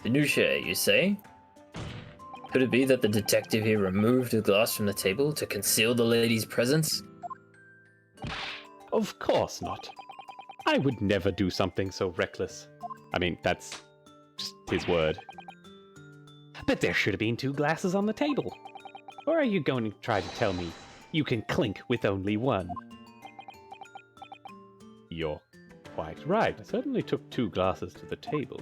Minutiae, you say? Could it be that the detective here removed the glass from the table to conceal the lady's presence? Of course not. I would never do something so reckless. I mean, that's just his word. But there should have been 2 glasses on the table. Or are you going to try to tell me you can clink with only one? You're quite right. I certainly took 2 glasses to the table.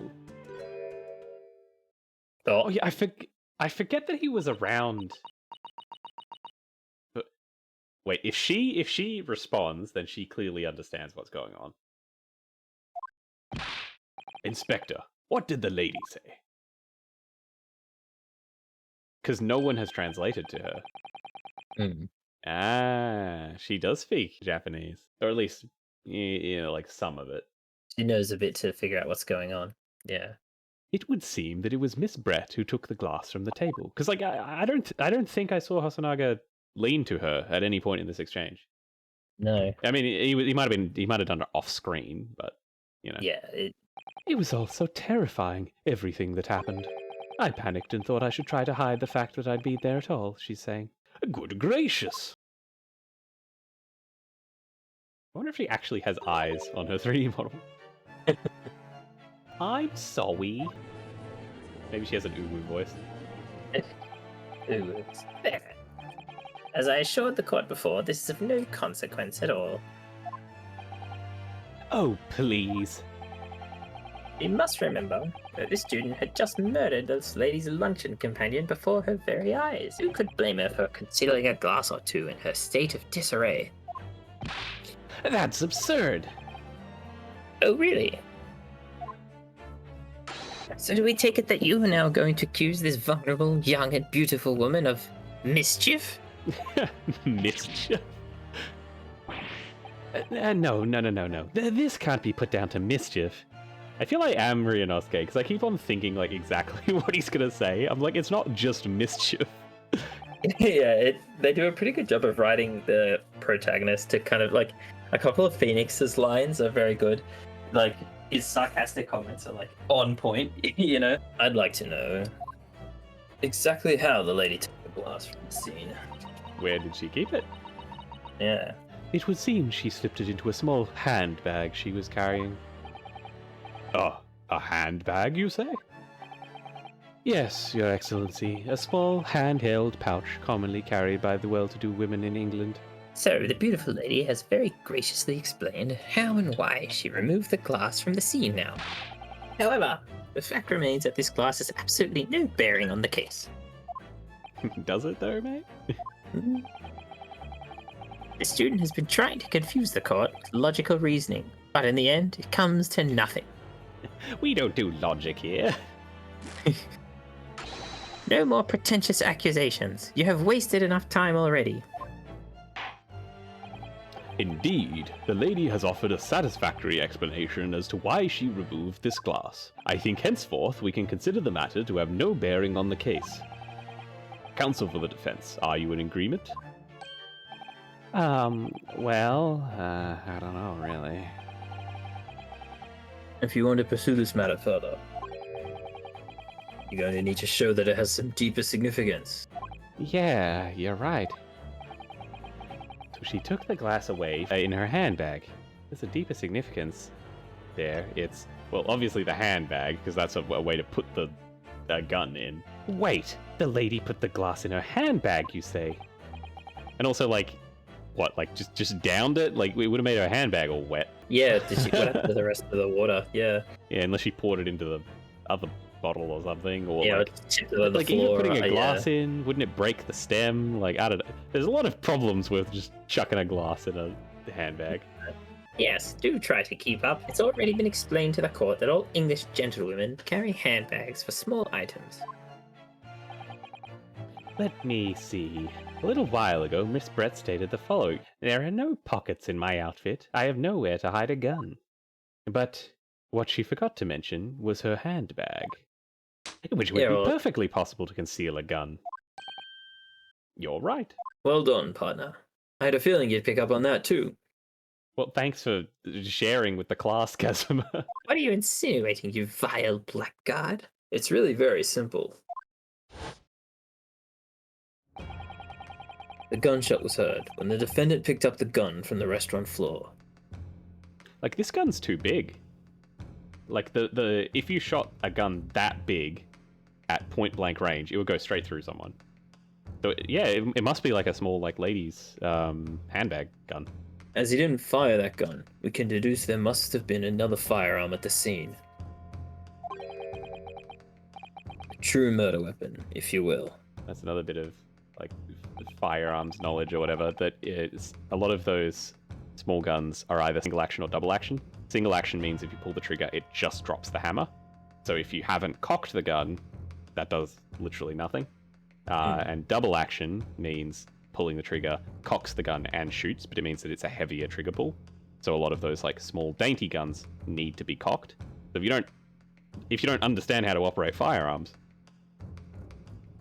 Oh yeah, I forget that he was around. But wait, if she responds, then she clearly understands what's going on. Inspector, what did the lady say? Because no one has translated to her. Hmm. Ah, she does speak Japanese, or at least like some of it. She knows a bit to figure out what's going on. Yeah. It would seem that it was Miss Brett who took the glass from the table. Because like I don't think I saw Hosonaga lean to her at any point in this exchange. No. I mean, he might have done it off screen, but you know. Yeah. It was all so terrifying, everything that happened. I panicked and thought I should try to hide the fact that I'd been there at all, she's saying. Good gracious! I wonder if she actually has eyes on her 3D model. I'm Sowwie. Maybe she has an uwu voice. Ooh, there. As I assured the court before, this is of no consequence at all. Oh, please. You must remember that this student had just murdered this lady's luncheon companion before her very eyes. Who could blame her for concealing a glass or 2 in her state of disarray? That's absurd. Oh, really? So do we take it that you are now going to accuse this vulnerable, young and beautiful woman of mischief? Mischief? No. This can't be put down to mischief. I feel like I am Ryunosuke, because I keep on thinking like exactly what he's gonna say. I'm like, it's not just mischief. Yeah, they do a pretty good job of writing the protagonist to kind of like a couple of Phoenix's lines are very good. Like his sarcastic comments are like on point, you know. I'd like to know exactly how the lady took the glass from the scene. Where did she keep it? Yeah. It would seem she slipped it into a small handbag she was carrying. Oh, a handbag, you say? Yes, Your Excellency. A small, hand-held pouch commonly carried by the well-to-do women in England. So the beautiful lady has very graciously explained how and why she removed the glass from the scene now. However, the fact remains that this glass has absolutely no bearing on the case. Does it though, mate? The student has been trying to confuse the court with logical reasoning, but in the end, it comes to nothing. We don't do logic here. No more pretentious accusations. You have wasted enough time already. Indeed, the lady has offered a satisfactory explanation as to why she removed this glass. I think henceforth we can consider the matter to have no bearing on the case. Counsel for the defense, are you in agreement? Well, I don't know, really. If you want to pursue this matter further, you're going to need to show that it has some deeper significance. Yeah, you're right. So she took the glass away in her handbag. There's a deeper significance there. It's, well, obviously the handbag, because that's a way to put the gun in. Wait, the lady put the glass in her handbag, you say? And also, like, what, like, just downed it? Like, it would have made her handbag all wet. Yeah, did she what happened to the rest of the water? Yeah. Yeah, unless she poured it into the other bottle or something, or yeah, like, tipped it on the like floor, even putting a glass yeah. in, wouldn't it break the stem? Like, I don't know. There's a lot of problems with just chucking a glass in a handbag. Yes, do try to keep up. It's already been explained to the court that all English gentlewomen carry handbags for small items. Let me see. A little while ago, Miss Brett stated the following. There are no pockets in my outfit. I have nowhere to hide a gun. But what she forgot to mention was her handbag, which would be perfectly possible to conceal a gun. You're right. Well done, partner. I had a feeling you'd pick up on that too. Well, thanks for sharing with the class, Casimir. What are you insinuating, you vile blackguard? It's really very simple. The gunshot was heard when the defendant picked up the gun from the restaurant floor. Like, this gun's too big. Like, if you shot a gun that big at point blank range, it would go straight through someone. So yeah, it must be like a small, like, lady's handbag gun. As he didn't fire that gun, we can deduce there must have been another firearm at the scene. A true murder weapon, if you will. That's another bit of, like, firearms knowledge or whatever, that is, a lot of those small guns are either single action or double action. Single action means if you pull the trigger, it just drops the hammer. So if you haven't cocked the gun, that does literally nothing. And double action means pulling the trigger, cocks the gun and shoots, but it means that it's a heavier trigger pull. So a lot of those, like, small dainty guns need to be cocked. So if you don't understand how to operate firearms,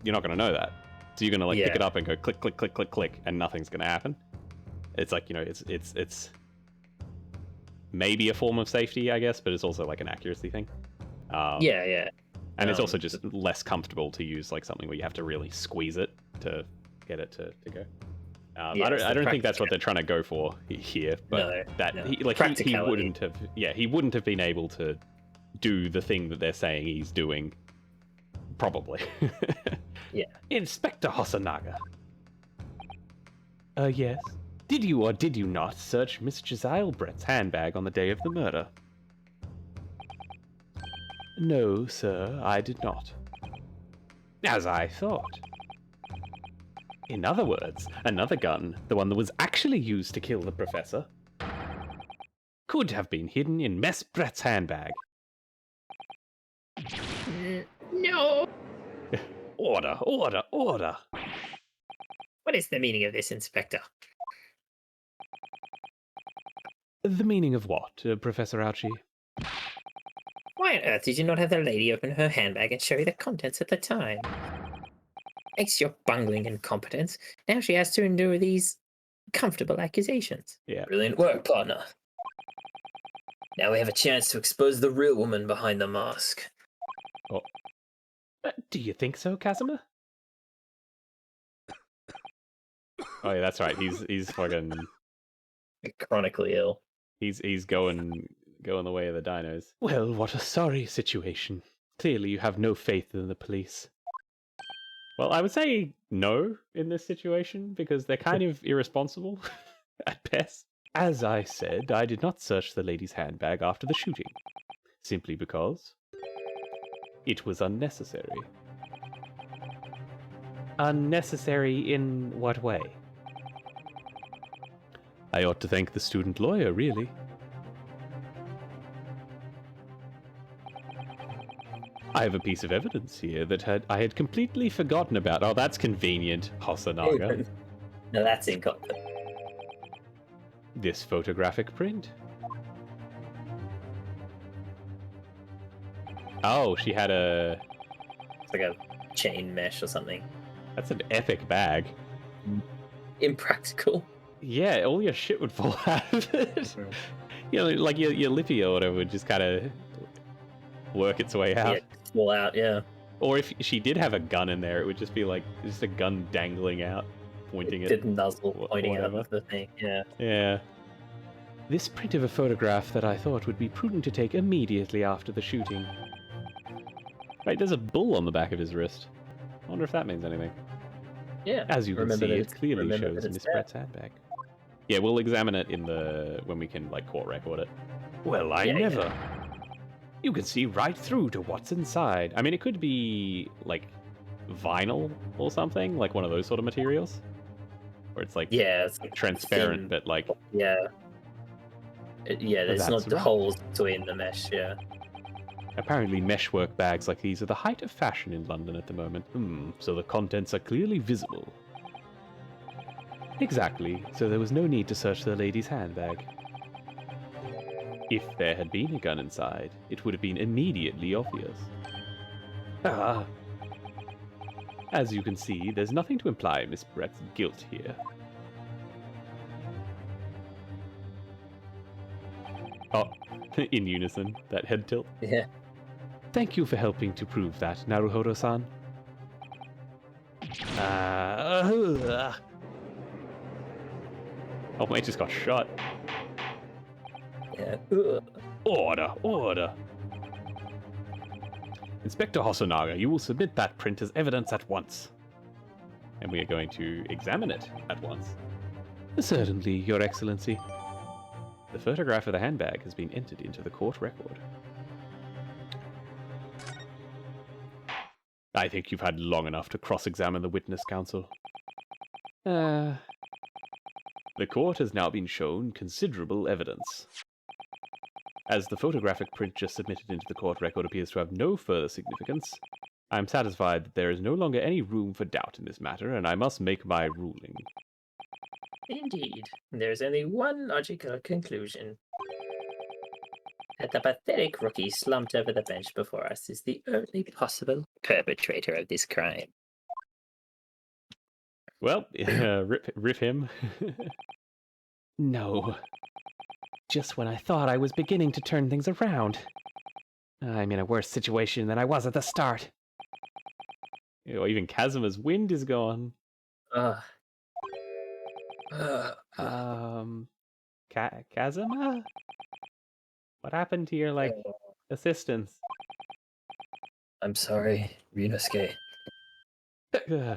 you're not going to know that. So you're going to, like, pick it up and go click, click, click, click, click, and nothing's going to happen. It's like, you know, it's maybe a form of safety, I guess, but it's also like an accuracy thing. Yeah. And it's also just less comfortable to use, like, something where you have to really squeeze it to get it to go. I don't think that's what they're trying to go for here, but he wouldn't have. Yeah, he wouldn't have been able to do the thing that they're saying he's doing. Probably. Yeah. Inspector Hosonaga. Yes. Did you or did you not search Miss Giselle Brett's handbag on the day of the murder? No, sir, I did not. As I thought. In other words, another gun, the one that was actually used to kill the professor, could have been hidden in Miss Brett's handbag. No. Order, order, order. What is the meaning of this, Inspector? The meaning of what, Professor Ouchie? Why on earth did you not have the lady open her handbag and show you the contents at the time? Thanks to your bungling incompetence, now she has to endure these comfortable accusations. Yeah. Brilliant work, partner. Now we have a chance to expose the real woman behind the mask. Oh. Do you think so, Casimir? Oh yeah, that's right. He's fucking Chronically ill. He's going the way of the dinos. Well, what a sorry situation. Clearly you have no faith in the police. Well, I would say no in this situation, because they're kind of irresponsible at best. As I said, I did not search the lady's handbag after the shooting, simply because it was unnecessary. Unnecessary in what way? I ought to thank the student lawyer, really. I have a piece of evidence here that I had completely forgotten about. Oh, that's convenient, Hosonaga. No, that's incompetent. This photographic print. Oh, she had a... It's like a chain mesh or something. That's an epic bag. Impractical. Yeah, all your shit would fall out of it. You know, like your lippy or whatever would just kind of work its way out. Yeah, fall out, yeah. Or if she did have a gun in there, it would just be like just a gun dangling out, pointing at the muzzle pointing out of the thing, yeah. Yeah. This print of a photograph that I thought would be prudent to take immediately after the shooting. Right, there's a bull on the back of his wrist. I wonder if that means anything. Yeah. As you can see, it clearly shows Miss Brett's handbag. Yeah, we'll examine it when we can, like, court record it. Well, I never. Yeah. You can see right through to what's inside. I mean, it could be, like, vinyl or something, like one of those sort of materials. Where it's, like, it's like transparent, thin, but, like... Yeah. There's not the holes between the mesh, yeah. Apparently meshwork bags like these are the height of fashion in London at the moment. So the contents are clearly visible. Exactly, so there was no need to search the lady's handbag. If there had been a gun inside, it would have been immediately obvious. As you can see, there's nothing to imply Miss Brett's guilt here. Oh, in unison, that head tilt. Yeah. Thank you for helping to prove that, Naruhodo-san. Oh, mate just got shot. Yeah. Order, order. Inspector Hosonaga, you will submit that print as evidence at once. And we are going to examine it at once. Certainly, Your Excellency. The photograph of the handbag has been entered into the court record. I think you've had long enough to cross-examine the witness, counsel. The court has now been shown considerable evidence. As the photographic print just submitted into the court record appears to have no further significance, I am satisfied that there is no longer any room for doubt in this matter, and I must make my ruling. Indeed, there's only one logical conclusion. That the pathetic rookie slumped over the bench before us is the only possible perpetrator of this crime. Well, rip him. No. Just when I thought I was beginning to turn things around. I'm in a worse situation than I was at the start. Oh, even Kazuma's wind is gone. Kazuma? What happened to your, assistance? I'm sorry, Ryunosuke. Now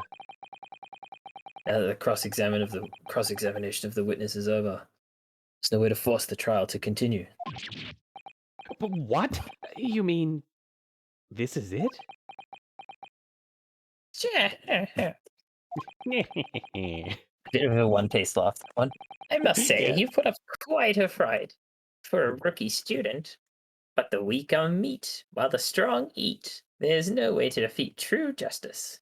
that the cross-examination of the witness is over, there's no way to force the trial to continue. But what? You mean this is it? Bit of a one-taste lost one. I must say, Yeah. you put up quite a fight for a rookie student. But the weak are meat, while the strong eat. There's no way to defeat true justice.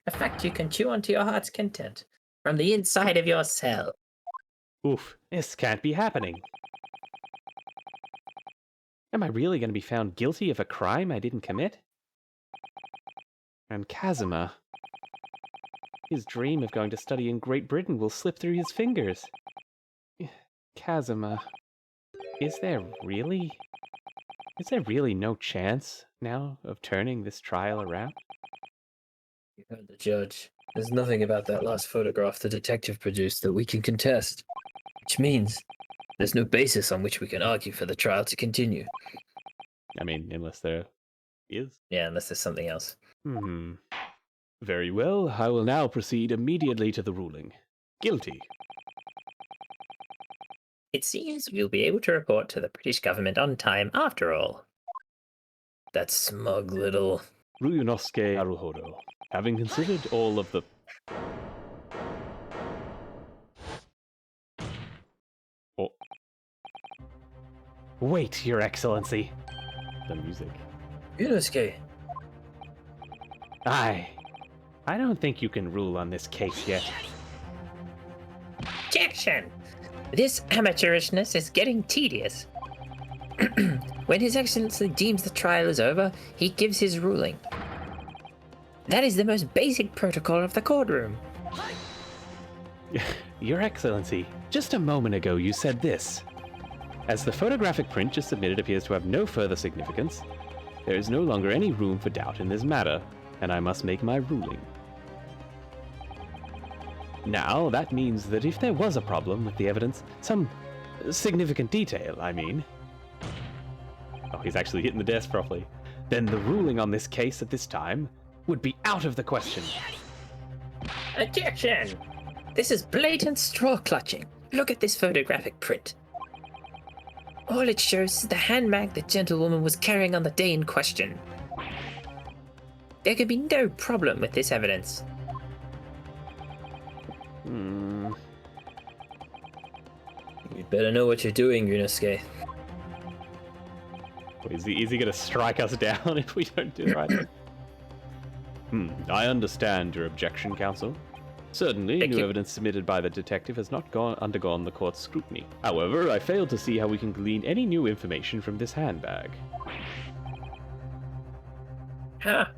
A fact you can chew on to your heart's content, from the inside of your cell. Oof, this can't be happening. Am I really going to be found guilty of a crime I didn't commit? And Kazuma, his dream of going to study in Great Britain will slip through his fingers. Kazuma, is there really no chance now of turning this trial around? You heard the judge. There's nothing about that last photograph the detective produced that we can contest, which means there's no basis on which we can argue for the trial to continue. I mean, unless there is. Yeah, unless there's something else. Very well, I will now proceed immediately to the ruling. Guilty. It seems we'll be able to report to the British government on time after all. That smug little... Ryunosuke Naruhodo, having considered all of the... Oh. Wait, Your Excellency. The music. Ryunosuke! I don't think you can rule on this case yet. Objection! This amateurishness is getting tedious. When His Excellency deems the trial is over, he gives his ruling. That is the most basic protocol of the courtroom. Your Excellency, just a moment ago you said this. As the photographic print just submitted appears to have no further significance, there is no longer any room for doubt in this matter, and I must make my ruling. Now, that means that if there was a problem with the evidence, some significant detail, I mean... Oh, he's actually hitting the desk properly. Then the ruling on this case at this time would be out of the question. Objection! This is blatant straw clutching. Look at this photographic print. All it shows is the handbag the gentlewoman was carrying on the day in question. There could be no problem with this evidence. You'd better know what you're doing, Ryunosuke. Is he gonna strike us down if we don't do it right? I understand your objection, counsel. Certainly, Thank new you. evidence submitted by the detective has not undergone the court's scrutiny. However, I failed to see how we can glean any new information from this handbag.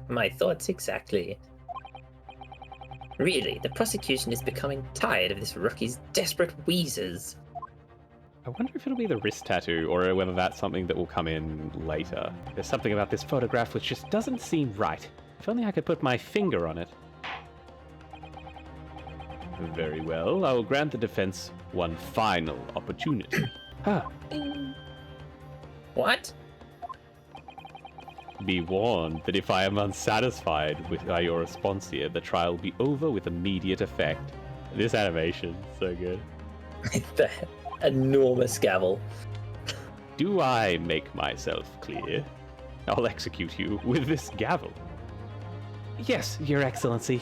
My thoughts exactly. Really, the prosecution is becoming tired of this rookie's desperate wheezes. I wonder if it'll be the wrist tattoo, or whether that's something that will come in later. There's something about this photograph which just doesn't seem right. If only I could put my finger on it. Very well, I will grant the defense one final opportunity. Ah. What? Be warned that if I am unsatisfied with your response here, the trial will be over with immediate effect. This animation, so good. The enormous gavel. Do I make myself clear? I'll execute you with this gavel. Yes, Your Excellency.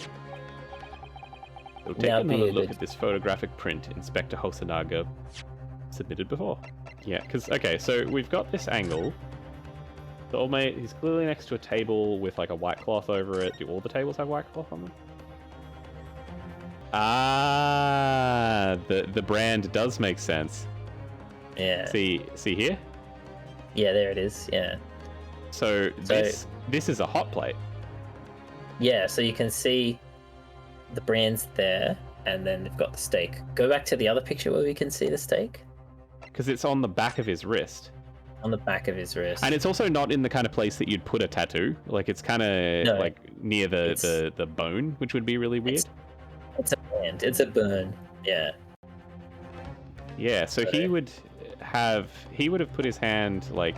So take Now another look bearded. at this photographic print Inspector Hosonaga submitted before. Yeah, because, okay, so we've got this angle. The old mate, he's clearly next to a table with like a white cloth over it. Do all the tables have white cloth on them? Ah, the brand does make sense. Yeah. See here? Yeah, there it is. Yeah. So this is a hot plate. Yeah, so you can see the brands there, and then they've got the steak. Go back to the other picture where we can see the steak. Because it's on the back of his wrist. On the back of his wrist. And it's also not in the kind of place that you'd put a tattoo. Like, it's kind of No, like near the bone, which would be really weird. It's a band. It's a burn. Yeah. Yeah, so he would have put his hand like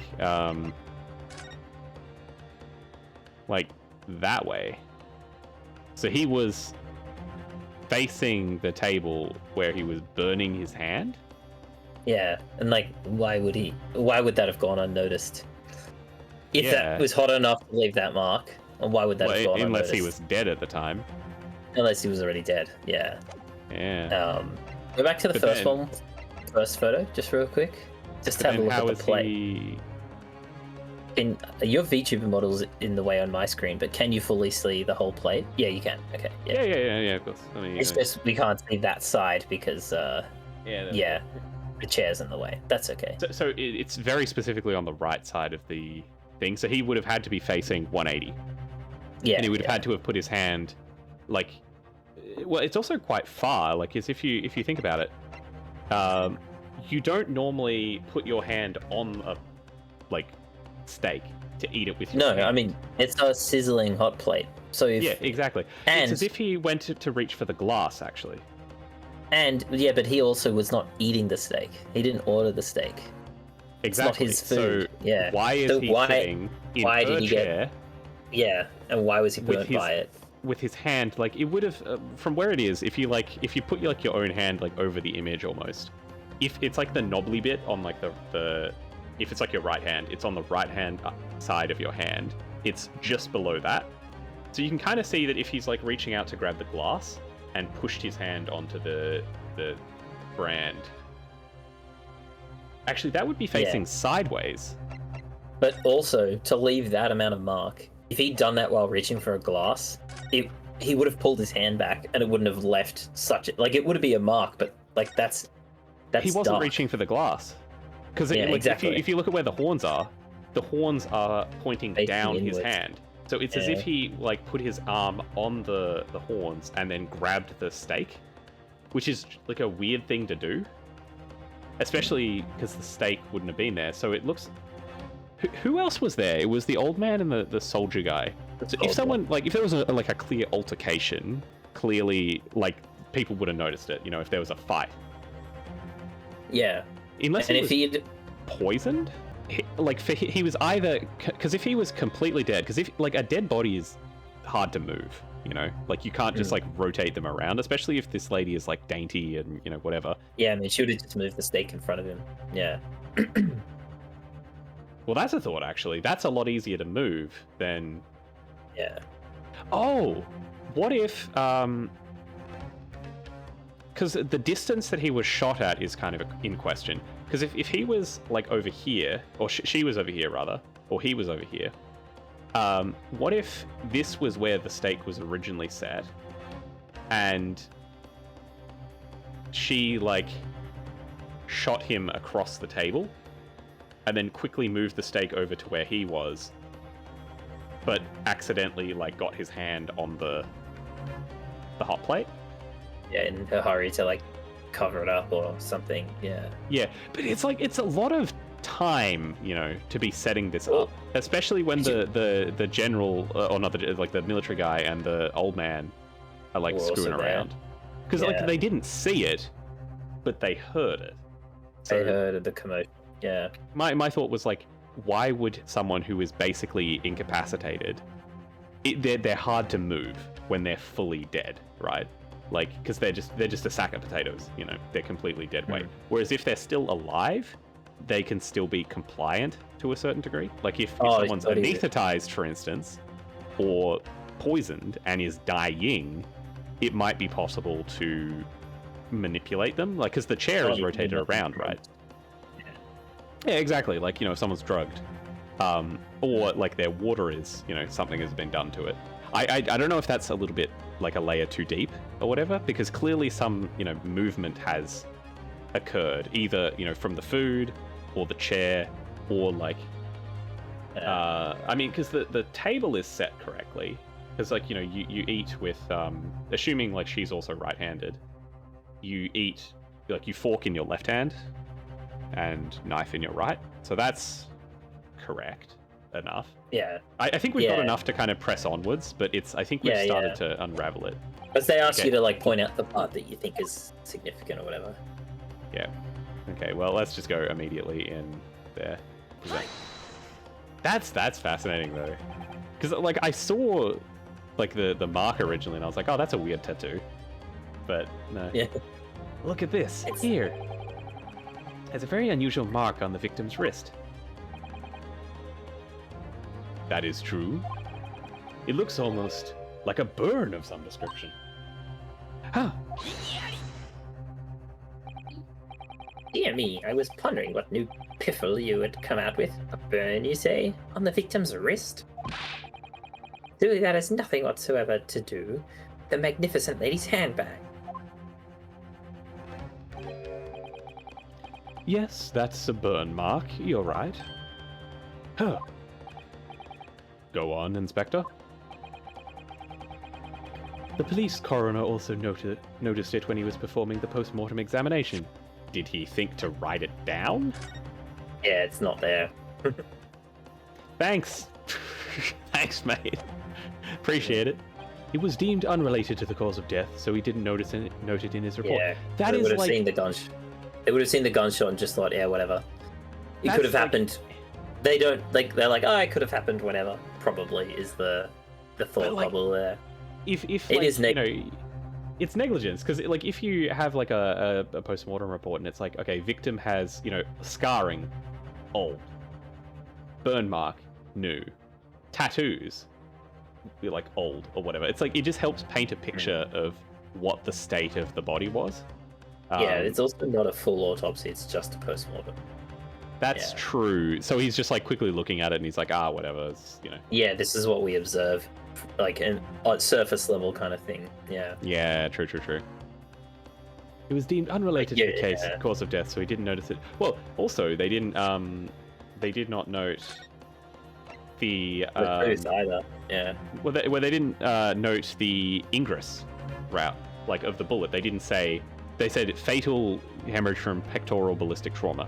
that way. So he was facing the table where he was burning his hand. Yeah, and like, why would that have gone unnoticed? If Yeah. that was hot enough to leave that mark, and why would that have gone Unless unnoticed? he was dead at the time. Unless he was already dead, yeah. Yeah. Go back to the But then- first photo, just real quick. Just But have a then look how at is the plate. he? Your VTuber model's in the way on my screen, but can you fully see the whole plate? Yeah, you can. Okay, yeah. Yeah, of course. It's just we can't see that side because, yeah. the chair's in the way. That's okay. So it's very specifically on the right side of the thing. So he would have had to be facing 180. Yeah, And he would have had to have put his hand, like, well, it's also quite far. Like, as if you think about it, you don't normally put your hand on a steak to eat it with your No, hand. I mean it's a sizzling hot plate. So if, Yeah, exactly. And- it's as if he went to reach for the glass, actually. and yeah, but he also was not eating the steak. He didn't order the steak. Exactly. his food. So Yeah. why is So he why- sitting in why her did he get- chair Yeah, and why was he With burnt his- by it? with his hand? Like, it would have from where it is. If you put your own hand like over the image almost. If it's like the knobbly bit on like the if it's like your right hand, it's on the right hand side of your hand. It's just below that. So you can kind of see that if he's like reaching out to grab the glass and pushed his hand onto the brand. Actually, that would be facing sideways. But also to leave that amount of mark, if he'd done that while reaching for a glass, he would have pulled his hand back and it wouldn't have left such it would be a mark, but like that's He wasn't dark. reaching for the glass. Because Yeah, exactly. if you look at where the horns are pointing Facing down his inwards. hand. So it's as Yeah. if he like put his arm on the horns and then grabbed the steak, which is like a weird thing to do, especially because the steak wouldn't have been there. So it looks. Who else was there? It was the old man and the soldier guy. So if someone if there was a clear altercation, clearly people would have noticed it. You know, if there was a fight. Yeah. Unless And he if was he'd poisoned, he was either because if he was completely dead, because if a dead body is hard to move, you know, like you can't just rotate them around, especially if this lady is dainty and whatever. Yeah, I mean she would have just moved the steak in front of him. Yeah. Well, that's a thought actually. That's a lot easier to move than. Yeah. Oh, what if because the distance that he was shot at is kind of in question. Because if he was over here, or she was over here rather, or he was over here, what if this was where the steak was originally set, and she shot him across the table, and then quickly moved the steak over to where he was, but accidentally got his hand on the hot plate? Yeah, in her hurry to cover it up or something. Yeah. Yeah, but it's like it's a lot of time, you know, to be setting this up, especially when the general or not the military guy and the old man are like screwing around, because like they didn't see it, but they heard it. So they heard the commotion. Yeah. My thought was like, why would someone who is basically incapacitated, they're hard to move when they're fully dead, right? Like, because they're just a sack of potatoes, you know, they're completely dead weight. Whereas if they're still alive, they can still be compliant to a certain degree. Like if someone's anesthetized, for instance, or poisoned and is dying, it might be possible to manipulate them. Like, because the chair is rotated around, right? Yeah, exactly. Like, you know, if someone's drugged, or like their water is, you know, something has been done to it. I don't know if that's a little bit like a layer too deep or whatever, because clearly some, you know, movement has occurred, either, you know, from the food or the chair, or like I mean, because the table is set correctly, because like, you know, you eat with assuming like she's also right-handed, you eat, like, you fork in your left hand and knife in your right, so that's correct enough. Yeah, I think we've got enough to kind of press onwards, but I think we've started to unravel it. But they ask you to like point out the part that you think is significant or whatever. Yeah. Okay, well, let's just go immediately in there. That's fascinating though, because like I saw like the mark originally, and I was like, oh, that's a weird tattoo, but no. Yeah. Look at this here. There's a very unusual mark on the victim's wrist. That is true. It looks almost like a burn of some description. Huh. Dear me, I was pondering what new piffle you had come out with. A burn, you say, on the victim's wrist? Surely that has nothing whatsoever to do with the magnificent lady's handbag. Yes, that's a burn mark. You're right. Huh. Go on, Inspector. The police coroner also noticed it when he was performing the post-mortem examination. Did he think to write it down? Yeah, it's not there. Thanks. Thanks, mate. Appreciate it. It was deemed unrelated to the cause of death, so he didn't note it in his report. Yeah, that they is would have like... seen the gunshot. They would have seen the gunshot and just thought, yeah, whatever. It That's could have like- happened. They don't like. They're like, oh, it could have happened. Whatever. Probably is the thought like, bubble there. If It like, is you know, it's negligence, because like if you have like a post-mortem report and it's like, okay, victim has, you know, scarring, old, burn mark, new, tattoos, like old or whatever. It's like it just helps paint a picture of what the state of the body was. Yeah, it's also not a full autopsy. It's just a post-mortem. That's true. So he's just like quickly looking at it and he's like, whatever, it's, you know. Yeah, this is what we observe, like an surface level kind of thing. Yeah. Yeah, true. It was deemed unrelated to the cause of death, so he didn't notice it. Well, also they did not note the truth either. Yeah. Well, they didn't note the ingress route, like of the bullet. They didn't say. They said fatal hemorrhage from pectoral ballistic trauma.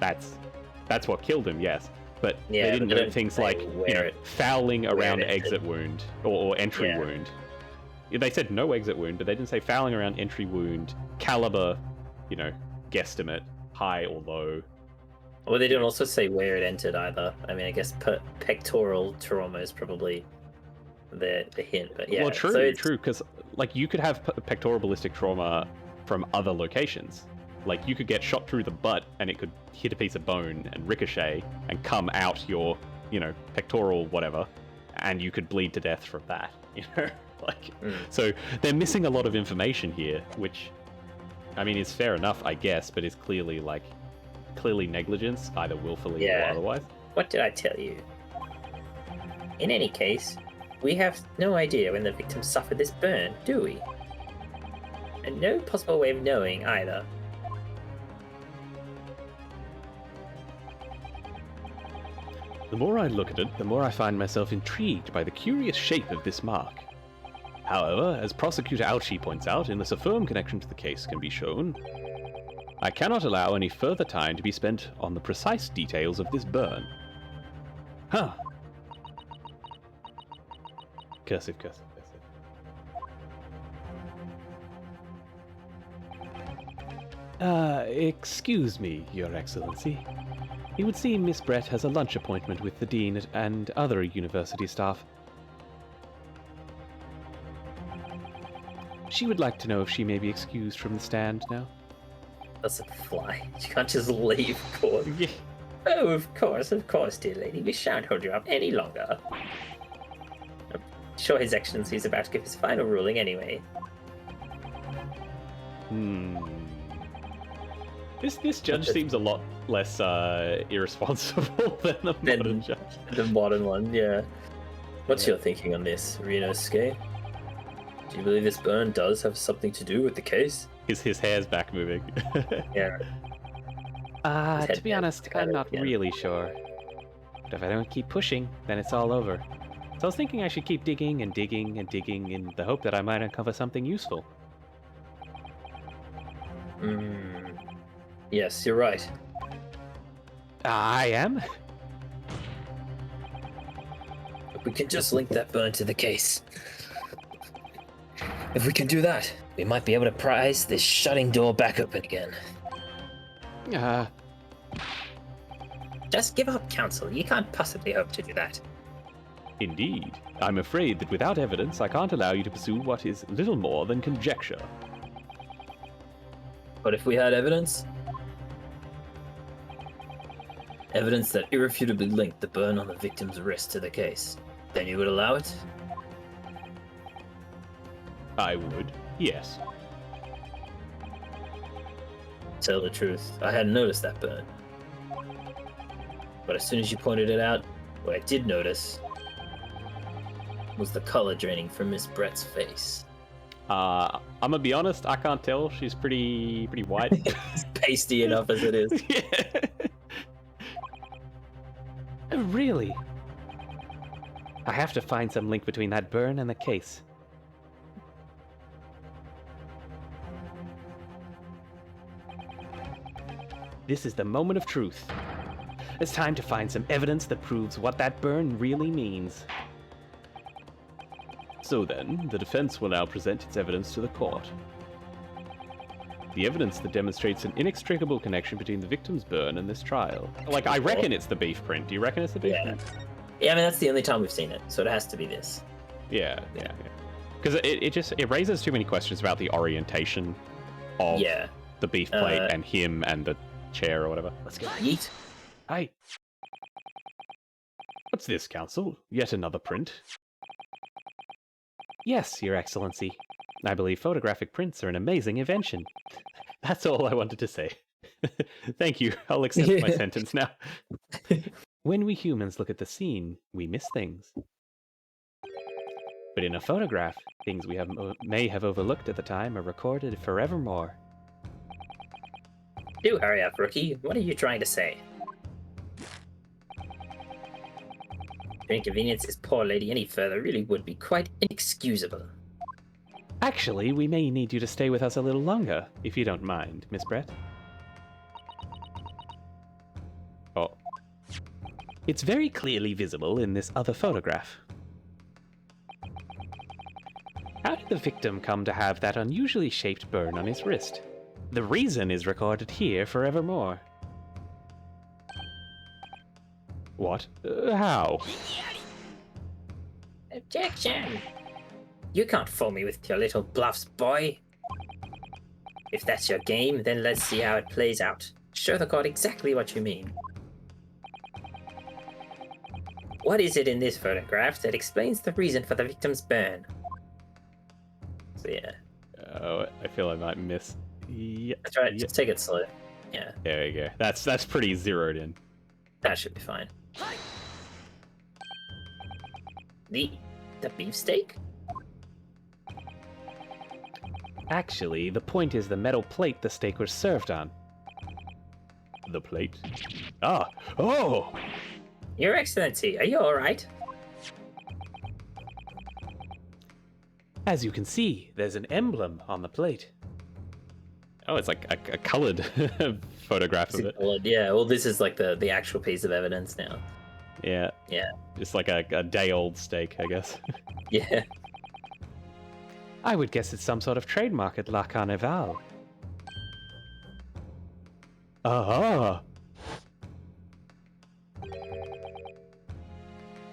That's what killed him. Yes, but they didn't note things like, you know, fouling around exit wound or entry wound. They said no exit wound, but they didn't say fouling around entry wound, caliber, you know, guesstimate, high or low. Well, they didn't also say where it entered either. I mean, I guess pectoral trauma is probably the hint, but yeah. Well, true, so true, because like you could have pectoral ballistic trauma from other locations. Like you could get shot through the butt and it could hit a piece of bone and ricochet and come out your, you know, pectoral whatever, and you could bleed to death from that. You know, like so they're missing a lot of information here, which I mean is fair enough, I guess, but is clearly negligence, either willfully or otherwise. What did I tell you? In any case, we have no idea when the victim suffered this burn, do we? And no possible way of knowing either. The more I look at it, the more I find myself intrigued by the curious shape of this mark. However, as Prosecutor Ouchie points out, unless a firm connection to the case can be shown, I cannot allow any further time to be spent on the precise details of this burn. Huh. Cursive, cursive, cursive. Excuse me, Your Excellency. It would seem Miss Brett has a lunch appointment with the Dean and other university staff. She would like to know if she may be excused from the stand now. Doesn't fly. You can't just leave, of course. Yeah. Oh, of course, dear lady. We shan't hold you up any longer. I'm sure His Excellency is about to give his final ruling anyway. This judge seems a lot less irresponsible than the modern judge. The modern one, yeah. What's your thinking on this, Ryunosuke? Do you believe this burn does have something to do with the case? His hair's back moving. Yeah. To be honest, I'm not really sure. But if I don't keep pushing, then it's all over. So I was thinking I should keep digging and digging and digging in the hope that I might uncover something useful. Yes, you're right. I am? If we can just link that burn to the case. If we can do that, we might be able to prise this shutting door back open again. Just give up, Counsel. You can't possibly hope to do that. Indeed. I'm afraid that without evidence, I can't allow you to pursue what is little more than conjecture. But if we had evidence? Evidence that irrefutably linked the burn on the victim's wrist to the case, then you would allow it? I would, yes. Tell the truth, I hadn't noticed that burn. But as soon as you pointed it out, what I did notice was the color draining from Miss Brett's face. I'm gonna be honest, I can't tell. She's pretty white. It's pasty enough as it is. Yeah. Really? I have to find some link between that burn and the case. This is the moment of truth. It's time to find some evidence that proves what that burn really means. So then, the defense will now present its evidence to the court. The evidence that demonstrates an inextricable connection between the victim's burn and this trial. Like, I reckon it's the beef print. Do you reckon it's the beef print? Yeah, I mean, that's the only time we've seen it, so it has to be this. Yeah. Because it raises too many questions about the orientation of the beef plate and him and the chair or whatever. Let's go. Yeet. Hey. What's this, Counsel? Yet another print? Yes, Your Excellency. I believe photographic prints are an amazing invention. That's all I wanted to say. Thank you. I'll accept my sentence now. When we humans look at the scene, we miss things. But in a photograph, things we may have overlooked at the time are recorded forevermore. Do hurry up, rookie. What are you trying to say? To inconvenience this poor lady any further really would be quite inexcusable. Actually, we may need you to stay with us a little longer, if you don't mind, Miss Brett. Oh. It's very clearly visible in this other photograph. How did the victim come to have that unusually shaped burn on his wrist? The reason is recorded here forevermore. What? How? Objection! You can't fool me with your little bluffs, boy. If that's your game, then let's see how it plays out. Show the court exactly what you mean. What is it in this photograph that explains the reason for the victim's burn? So yeah. Oh, I feel I might miss. Yeah. That's right, just take it slow. Yeah. There we go. That's pretty zeroed in. That should be fine. The beefsteak? Actually, the point is the metal plate the steak was served on. The plate? Ah! Oh! Your Excellency, are you alright? As you can see, there's an emblem on the plate. Oh, it's like a colored photograph of it. Yeah, well, this is like the actual piece of evidence now. Yeah. Yeah. Just like a day-old steak, I guess. Yeah. I would guess it's some sort of trademark at La Carnival. Aha!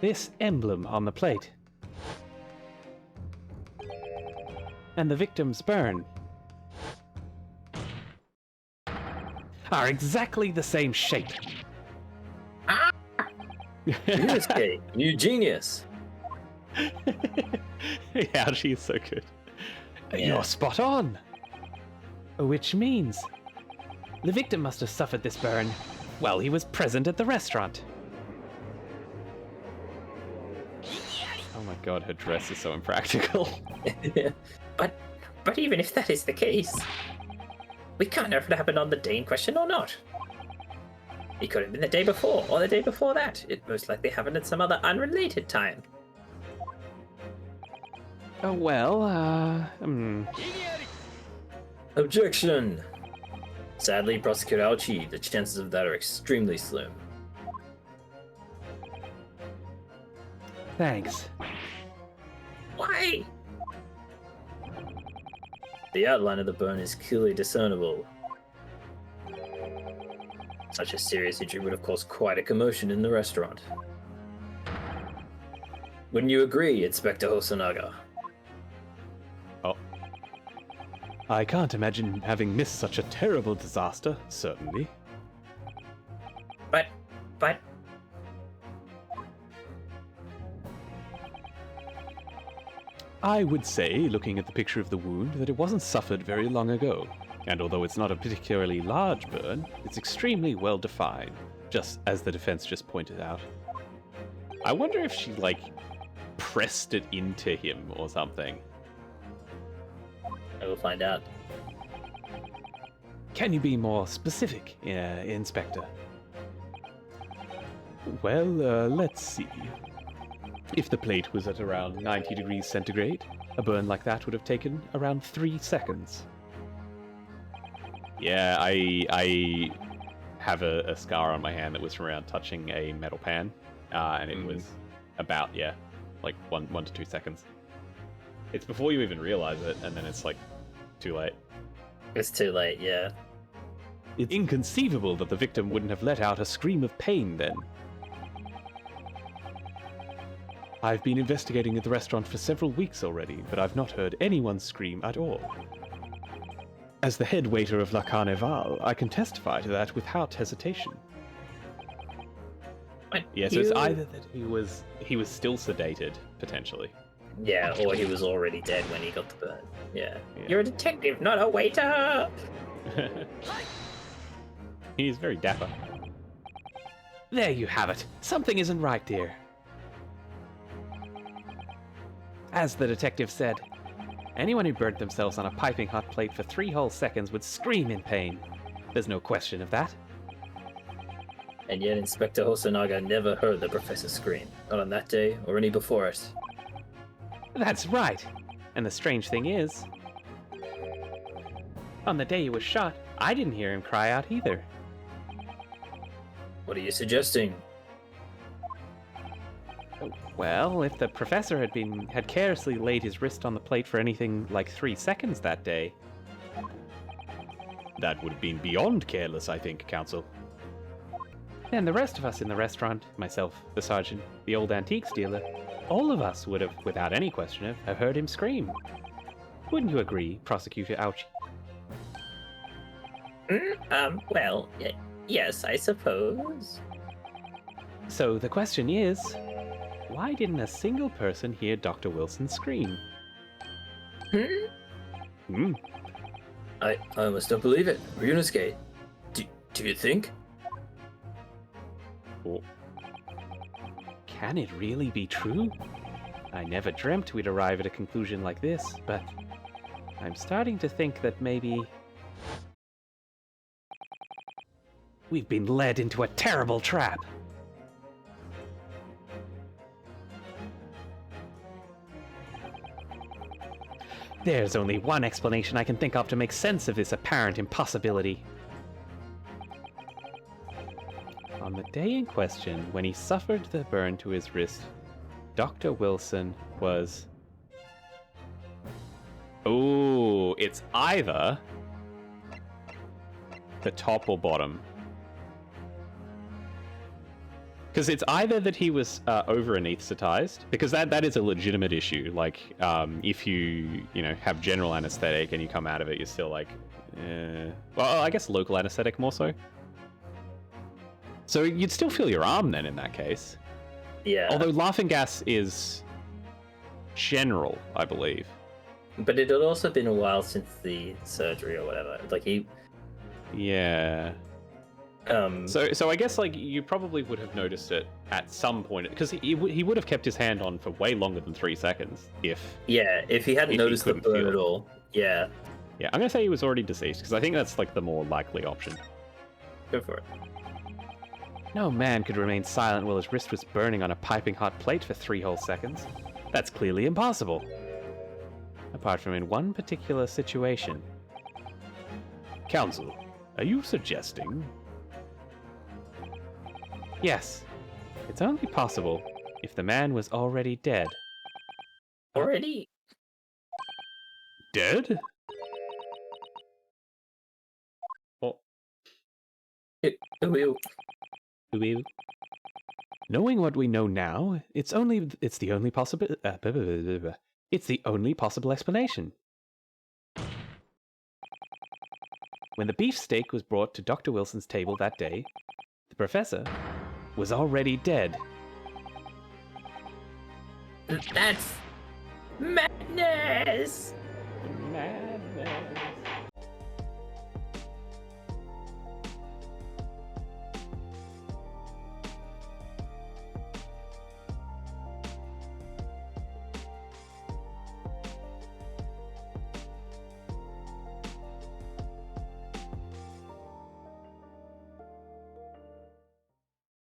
This emblem on the plate. And the victim's burn are exactly the same shape. Yusuke, you genius. Yeah, she's so good. Yeah. You're spot on. Which means the victim must have suffered this burn while he was present at the restaurant. Oh my god, her dress is so impractical. But even if that is the case, we can't know if it happened on the day in question or not. It could have been the day before, or the day before that. It most likely happened at some other unrelated time. Oh, well, Objection. Sadly, Prosecutor Aochi, the chances of that are extremely slim. Thanks. Why? The outline of the burn is clearly discernible. Such a serious injury would have caused quite a commotion in the restaurant. Wouldn't you agree, Inspector Hosonaga? Oh. I can't imagine having missed such a terrible disaster, certainly. But... I would say, looking at the picture of the wound, that it wasn't suffered very long ago. And although it's not a particularly large burn, it's extremely well defined, just as the defense just pointed out. I wonder if she, like, pressed it into him or something. I will find out. Can you be more specific, Inspector? Well, let's see. If the plate was at around 90 degrees centigrade, a burn like that would have taken around 3 seconds. Yeah, I have a scar on my hand that was from around touching a metal pan, and it was about, like 1 to 2 seconds. It's before you even realize it, and then it's like too late. It's too late, yeah. It's inconceivable that the victim wouldn't have let out a scream of pain then. I've been investigating at the restaurant for several weeks already, but I've not heard anyone scream at all. As the head waiter of La Carnival, I can testify to that without hesitation. But Yeah, so it's either that he was still sedated, potentially. Yeah, or he was already dead when he got the burn. Yeah. You're a detective, not a waiter! He's very dapper. There you have it. Something isn't right, dear. As the detective said, anyone who burnt themselves on a piping hot plate for 3 whole seconds would scream in pain. There's no question of that. And yet Inspector Hosonaga never heard the professor scream. Not on that day, or any before it. That's right. And the strange thing is, on the day he was shot, I didn't hear him cry out either. What are you suggesting? Well, if the professor had carelessly laid his wrist on the plate for anything like 3 seconds that day, that would have been beyond careless, I think, Counsel. And the rest of us in the restaurant, myself, the sergeant, the old antiques dealer, all of us would have, without any question, have heard him scream. Wouldn't you agree, Prosecutor Aochi? Well, yes, I suppose. So the question is, why didn't a single person hear Dr. Wilson scream? I almost don't believe it. Ryunosuke, do you think? Oh. Can it really be true? I never dreamt we'd arrive at a conclusion like this, but I'm starting to think that maybe we've been led into a terrible trap. There's only one explanation I can think of to make sense of this apparent impossibility. On the day in question, when he suffered the burn to his wrist, Dr. Wilson was... Ooh, it's either the top or bottom. Because it's either that he was over-anesthetized, because that is a legitimate issue. Like, if you have general anesthetic and you come out of it, you're still like, well, I guess local anesthetic more so. So you'd still feel your arm then in that case. Yeah. Although laughing gas is general, I believe. But it had also been a while since the surgery or whatever. Like he. Yeah. So I guess like you probably would have noticed it at some point because he would have kept his hand on for way longer than 3 seconds if. Yeah, if he hadn't noticed the burn at all. Yeah. Yeah, I'm gonna say he was already deceased because I think that's like the more likely option. Go for it. No man could remain silent while his wrist was burning on a piping hot plate for 3 whole seconds. That's clearly impossible. Apart from in one particular situation. Counsel, are you suggesting? Yes. It's only possible if the man was already dead. Already? Dead? Oh. Knowing what we know now, it's the only possible explanation. When the beefsteak was brought to Dr. Wilson's table that day, the professor was already dead. That's madness! Madness.